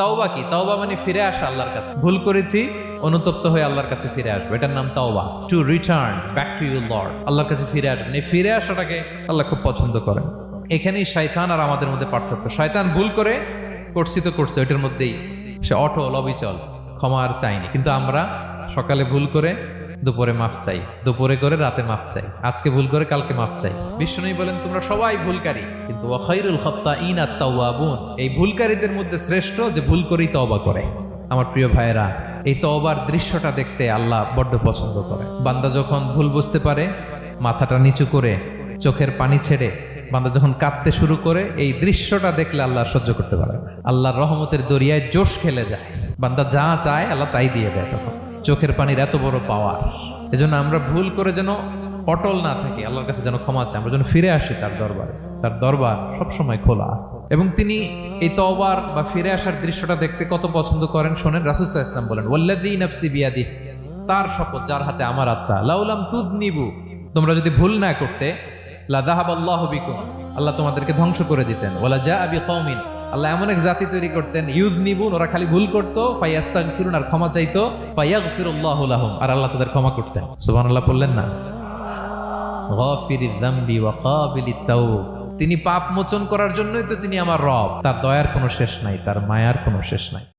তাওবা কি? তাওবা মানে ফিরে আসা আল্লাহর কাছে। ভুল করেছি, অনুতপ্ত হয়ে আল্লাহর কাছে ফিরে আসবো, এটার নাম তাওবা। To return back to your Lord, আল্লাহর কাছে ফিরে আসবেন। এই ফিরে আসাটাকে আল্লাহ খুব পছন্দ করেন। এখানেই শয়তান আর আমাদের মধ্যে পার্থক্য। শয়তান ভুল করে করছি তো করছে, ওইটার মধ্যেই সে অটল অবিচল, ক্ষমা আর চাইনি। কিন্তু আমরা সকালে ভুল করে দুপুরে মাফ চাই, দুপুরে করে রাতে মাফ চাই, আজকে ভুল করে কালকে মাফ চাই। বিষ্ণুই বলেন তোমরা সবাই ভুলকারী, কিন্তু ওয়া খায়রুল খাত্তাঈন আত-তাওয়াবুন, এই ভুলকারীদের মধ্যে শ্রেষ্ঠ যে ভুল করেই তওবা করে। আমার প্রিয় ভাইয়েরা, এই তওবার দৃশ্যটা দেখতে আল্লাহ বড্ড পছন্দ করে। বান্দা যখন ভুল বুঝতে পারে, মাথাটা নিচু করে চোখের পানি ছেড়ে বান্দা যখন কাঁদতে শুরু করে, এই দৃশ্যটা দেখলে আল্লাহ সহ্য করতে পারে না। আল্লাহর রহমতের দরিয়ায় জোশ খেলে যায়, বান্দা যা চায় আল্লাহ তাই দিয়ে দেয়। তখন চোখের পানির এত বড় পাওয়ার। এজন্য আমরা ভুল করে যেন অটল না থাকি, আল্লাহর কাছে যেন ক্ষমা চাই, আমরা যেন ফিরে আসি তার দরবারে। তার দরবার সবসময় খোলা, এবং তিনি এই তওবার বা ফিরে আসার দৃশ্যটা দেখতে কত পছন্দ করেন শোনেন। রাসূল সাল্লাল্লাহু আলাইহি ওয়াসাল্লাম বলেন, ওয়াল্লাযী নাফসি বিয়াদিহি, তার শপথ যার হাতে আমার আত্মা, লাউলাম তুযনিবু, তোমরা যদি ভুল না করতে, লা যাহাবাল্লাহু বিকুম, আল্লাহ তোমাদেরকে ধ্বংস করে দিতেন। ওয়ালা জাআ বিকওমিন, আল্লাহ এমন এক জাতি তৈরি করতেন, ইউযনিবুন, ওরা খালি ভুল করতো, ফায়াস্তাগফিরুন, আর ক্ষমা চাইতো, ফায়াগফিরুল্লাহু লাহুম, আর আল্লাহ তাদের ক্ষমা করতেন। সুবহানাল্লাহ বললেন না? গাফিরিয যামবি ওয়া কাবিলিত তাওব, তিনি পাপ মোচন করার জন্যই তো তিনি আমার রব। তার দয়ার কোনো শেষ নাই, তার মায়ার কোনো শেষ নাই।